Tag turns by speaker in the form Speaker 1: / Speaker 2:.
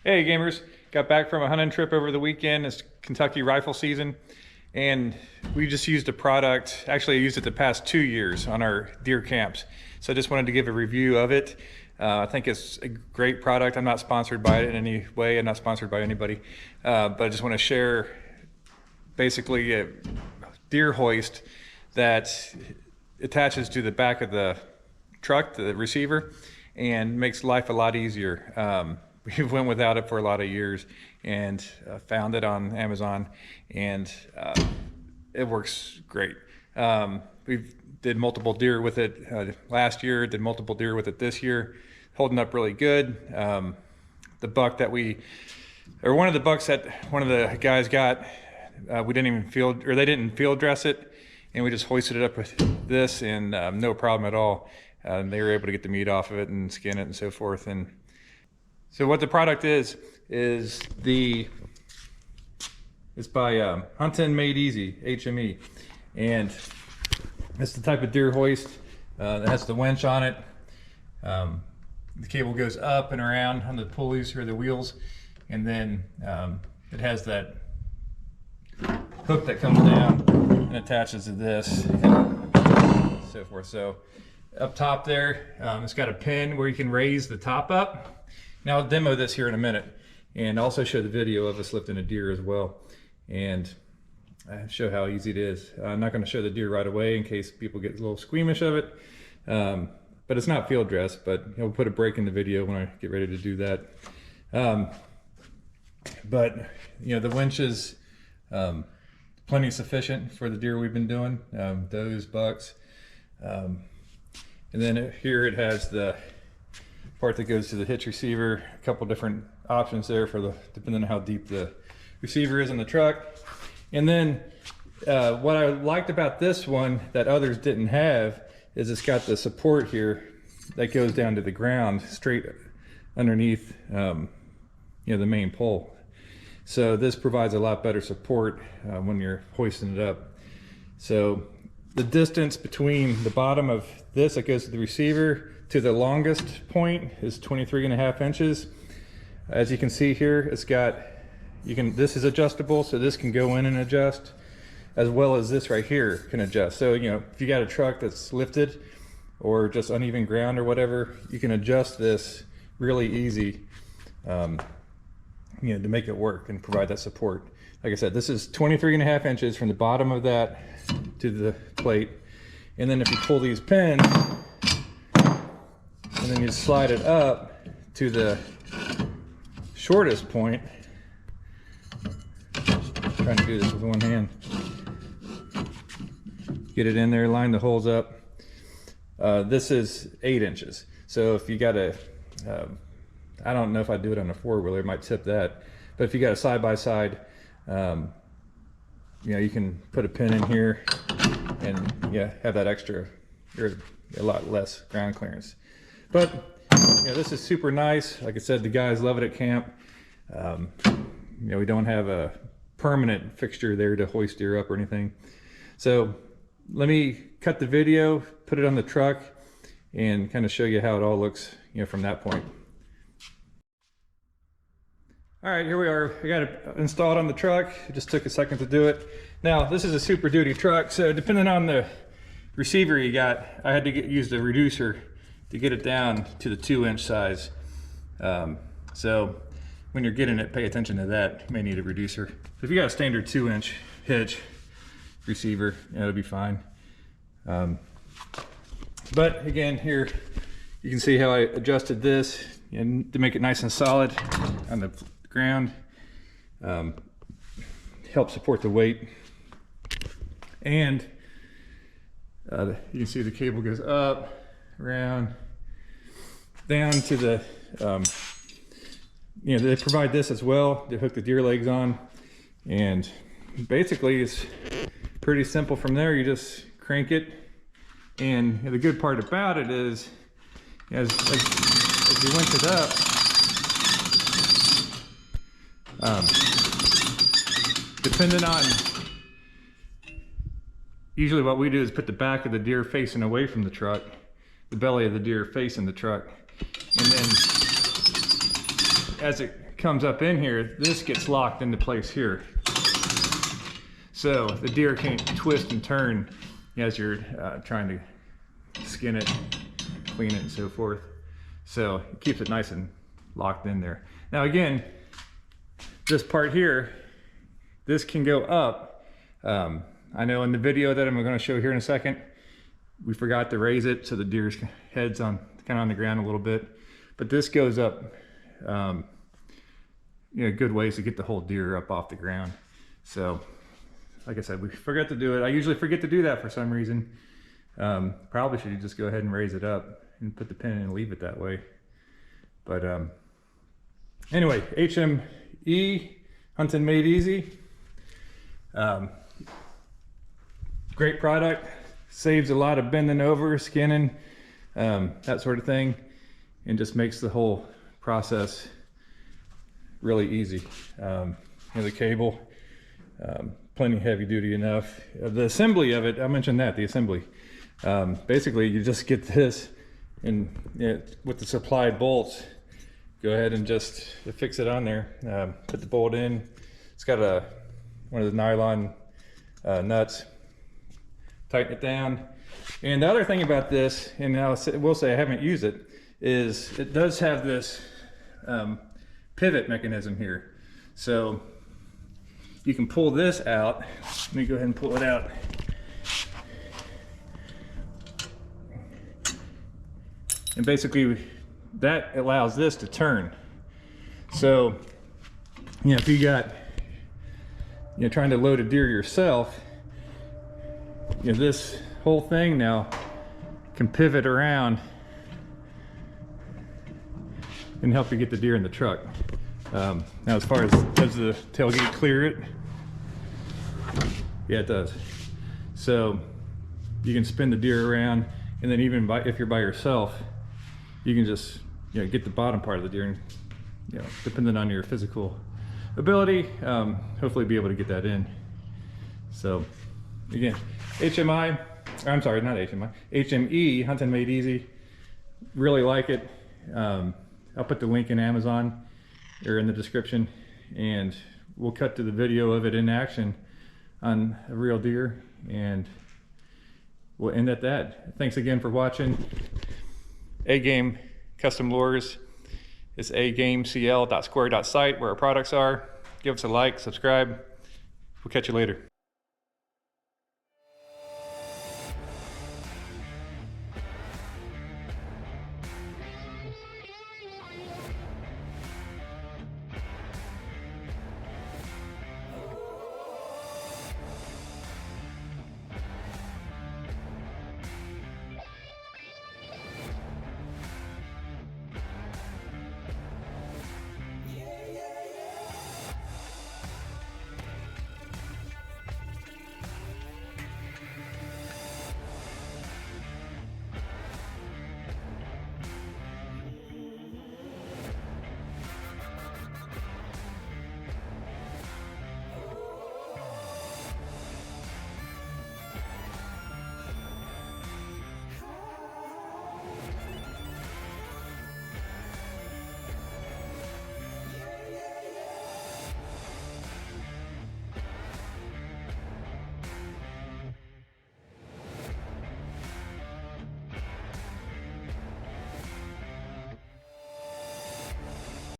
Speaker 1: Hey gamers, got back from a hunting trip over the weekend. It's Kentucky rifle season, and we just used a product. Actually, I used it the past 2 years on our deer camps. So I just wanted to give a review of it. I think it's a great product. I'm not sponsored by it in any way. I'm not sponsored by anybody, but I just want to share basically a deer hoist that attaches to the back of the truck, the receiver, and makes life a lot easier. We went without it for a lot of years and found it on Amazon, and it works great. We did multiple deer with it last year, did multiple deer with it this year, holding up really good. The buck that one of the bucks that one of the guys got, we didn't even field, or they didn't field dress it, and we just hoisted it up with this, and no problem at all. They were able to get the meat off of it and skin it and so forth. And so what the product is it's by Huntin' Made Easy, HME, and it's the type of deer hoist that has the winch on it. The cable goes up and around on the pulleys or the wheels, and then it has that hook that comes down and attaches to this and so forth. So up top there, it's got a pin where you can raise the top up. Now I'll demo this here in a minute, and also show the video of us lifting a deer as well, and show how easy it is. I'm not going to show the deer right away in case people get a little squeamish of it, but it's not field dress, but I'll put a break in the video when I get ready to do that. But you know, the winch is plenty sufficient for the deer we've been doing, does, bucks, and then here it has the part that goes to the hitch receiver. A couple different options there for depending on how deep the receiver is in the truck. And then what I liked about this one that others didn't have is it's got the support here that goes down to the ground straight underneath you know, the main pole. So this provides a lot better support when you're hoisting it up. So the distance between the bottom of this that goes to the receiver to the longest point is 23.5 inches. As you can see here, it's got, this is adjustable, so this can go in and adjust, as well as this right here can adjust. So, you know, if you got a truck that's lifted or just uneven ground or whatever, you can adjust this really easy, you know, to make it work and provide that support. Like I said, this is 23.5 inches from the bottom of that to the plate. And then if you pull these pins, and then you slide it up to the shortest point. I'm trying to do this with one hand. Get it in there, line the holes up. This is 8 inches. So if you got a, I don't know if I'd do it on a four-wheeler, it might tip that. But if you got a side-by-side, you know, you can put a pin in here and yeah, have that extra, or a lot less ground clearance. But you know, this is super nice. Like I said, the guys love it at camp. You know, we don't have a permanent fixture there to hoist deer up or anything. So let me cut the video, put it on the truck, and kind of show you how it all looks, you know, from that point. All right, here we are. I got it installed on the truck. It just took a second to do it. Now, this is a Super Duty truck, so depending on the receiver you got, I had to use the reducer to get it down to the 2-inch size. So when you're getting it, pay attention to that. You may need a reducer. So if you got a standard 2-inch hitch receiver, you know, it'll be fine. But again, here you can see how I adjusted this and to make it nice and solid on the ground. Help support the weight. And you can see the cable goes up, around, down to the, you know, they provide this as well to hook the deer legs on. And basically it's pretty simple from there. You just crank it. And the good part about it is, as you winch it up, depending on, usually what we do is put the back of the deer facing away from the truck, the belly of the deer facing the truck, and then as it comes up in here, this gets locked into place here. So the deer can't twist and turn as you're trying to skin it, clean it, and so forth. So it keeps it nice and locked in there. Now again, this part here, this can go up. I know in the video that I'm going to show here in a second, we forgot to raise it so the deer's head's on kind of on the ground a little bit. But this goes up, you know, good ways to get the whole deer up off the ground. So, like I said, we forgot to do it. I usually forget to do that for some reason. Probably should just go ahead and raise it up and put the pin in and leave it that way. But anyway, HME, Hunting Made Easy. Great product, saves a lot of bending over, skinning, that sort of thing, and just makes the whole process really easy. You know, the cable, plenty heavy duty enough. The assembly of it, I mentioned that, the assembly. Basically, you just get this, and you know, with the supplied bolts, go ahead and just fix it on there. Put the bolt in. It's got one of the nylon nuts. Tighten it down. And the other thing about this, and I will say I haven't used it, is it does have this pivot mechanism here. So you can pull this out. Let me go ahead and pull it out. And basically that allows this to turn. So, you know, if you got, you know, trying to load a deer yourself, you know, this whole thing now can pivot around and help you get the deer in the truck. Now, as far as does the tailgate clear it? Yeah, it does. So you can spin the deer around, and then even if you're by yourself, you can just, you know, get the bottom part of the deer, and, you know, depending on your physical ability, hopefully be able to get that in. So again, HMI, I'm sorry, not HMI, HME, Hunting Made Easy. Really like it. I'll put the link in Amazon or in the description, and we'll cut to the video of it in action on a real deer, and we'll end at that. Thanks again for watching. A-Game Custom Lures. It's agamecl.square.site where our products are. Give us a like, subscribe. We'll catch you later.